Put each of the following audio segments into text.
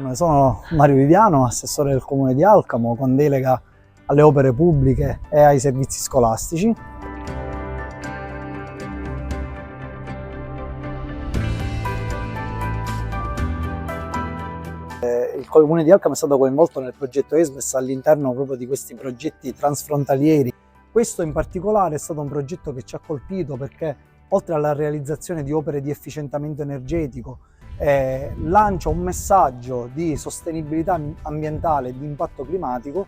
Salve, sono Mario Viviano, assessore del Comune di Alcamo con delega alle opere pubbliche e ai servizi scolastici. Il Comune di Alcamo è stato coinvolto nel progetto ESMES all'interno proprio di questi progetti transfrontalieri. Questo in particolare è stato un progetto che ci ha colpito perché oltre alla realizzazione di opere di efficientamento energetico lancia un messaggio di sostenibilità ambientale e di impatto climatico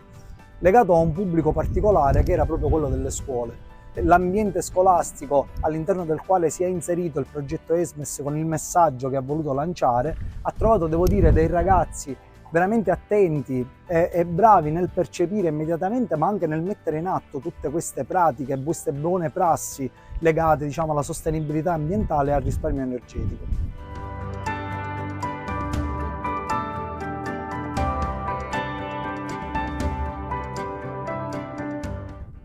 legato a un pubblico particolare che era proprio quello delle scuole. L'ambiente scolastico all'interno del quale si è inserito il progetto ESMES con il messaggio che ha voluto lanciare ha trovato, devo dire, dei ragazzi veramente attenti e bravi nel percepire immediatamente, ma anche nel mettere in atto tutte queste pratiche, queste buone prassi legate, diciamo, alla sostenibilità ambientale e al risparmio energetico.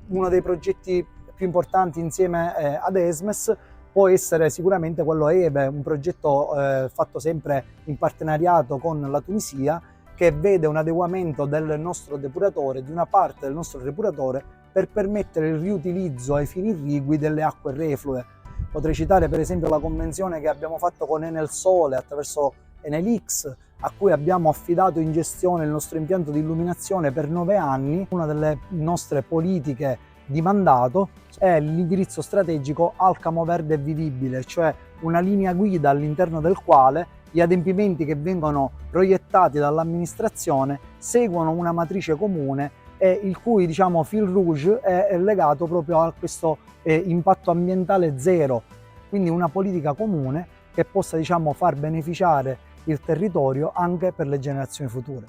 Uno dei progetti più importanti insieme ad ESMES può essere sicuramente quello EVE, un progetto fatto sempre in partenariato con la Tunisia, che vede un adeguamento del nostro depuratore, di una parte del nostro depuratore, per permettere il riutilizzo ai fini irrigui delle acque reflue. Potrei citare per esempio la convenzione che abbiamo fatto con Enel Sole attraverso Enelix, a cui abbiamo affidato in gestione il nostro impianto di illuminazione per 9 anni. Una delle nostre politiche di mandato è l'indirizzo strategico Alcamo Verde e Vivibile, cioè una linea guida all'interno del quale gli adempimenti che vengono proiettati dall'amministrazione seguono una matrice comune e il cui, diciamo, fil rouge è legato proprio a questo impatto ambientale zero, quindi una politica comune che possa, diciamo, far beneficiare il territorio anche per le generazioni future.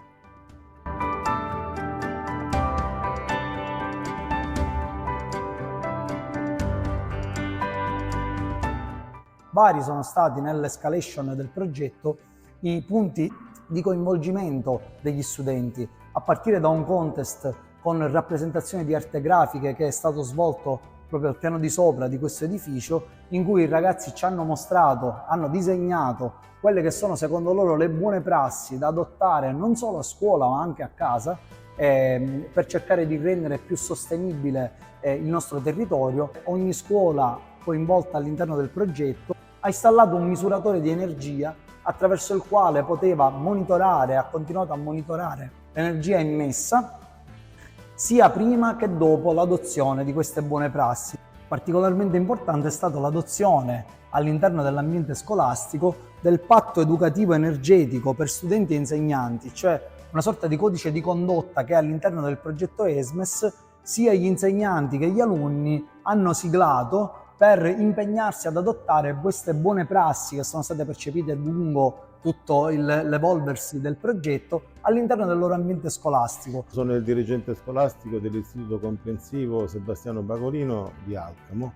Vari sono stati nell'escalation del progetto i punti di coinvolgimento degli studenti, a partire da un contest con rappresentazioni di arte grafiche che è stato svolto proprio al piano di sopra di questo edificio, in cui i ragazzi ci hanno mostrato, hanno disegnato quelle che sono secondo loro le buone prassi da adottare non solo a scuola ma anche a casa per cercare di rendere più sostenibile il nostro territorio. Ogni scuola coinvolta all'interno del progetto ha installato un misuratore di energia attraverso il quale poteva monitorare, ha continuato a monitorare l'energia immessa sia prima che dopo l'adozione di queste buone prassi. Particolarmente importante è stata l'adozione all'interno dell'ambiente scolastico del patto educativo energetico per studenti e insegnanti, cioè una sorta di codice di condotta che all'interno del progetto ESMES sia gli insegnanti che gli alunni hanno siglato per impegnarsi ad adottare queste buone prassi che sono state percepite lungo tutto l'evolversi del progetto all'interno del loro ambiente scolastico. Sono il dirigente scolastico dell'Istituto Comprensivo Sebastiano Bagolino di Alcamo.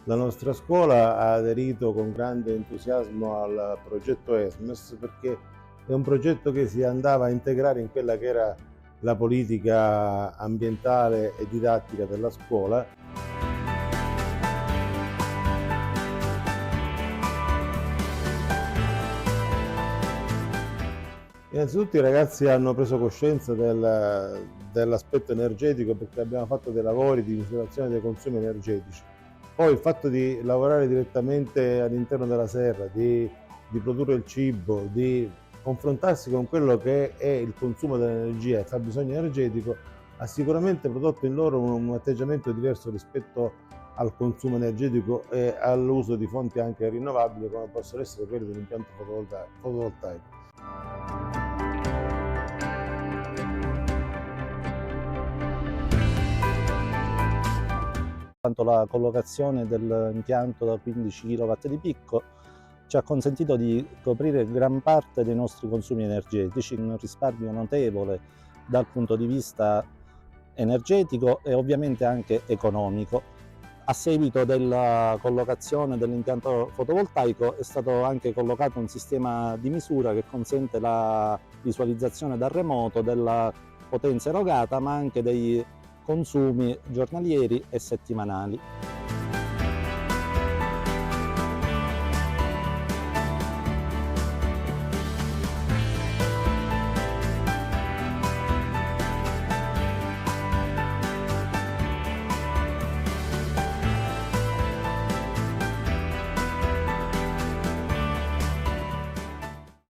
La nostra scuola ha aderito con grande entusiasmo al progetto ESMES perché è un progetto che si andava a integrare in quella che era la politica ambientale e didattica della scuola. Innanzitutto i ragazzi hanno preso coscienza dell'aspetto energetico perché abbiamo fatto dei lavori di misurazione dei consumi energetici. Poi il fatto di lavorare direttamente all'interno della serra, di produrre il cibo, di confrontarsi con quello che è il consumo dell'energia e il fabbisogno energetico ha sicuramente prodotto in loro un atteggiamento diverso rispetto al consumo energetico e all'uso di fonti anche rinnovabili come possono essere quelle dell'impianto fotovoltaico. La collocazione dell'impianto da 15 kW di picco ci ha consentito di coprire gran parte dei nostri consumi energetici, un risparmio notevole dal punto di vista energetico e ovviamente anche economico. A seguito della collocazione dell'impianto fotovoltaico è stato anche collocato un sistema di misura che consente la visualizzazione da remoto della potenza erogata ma anche dei consumi giornalieri e settimanali.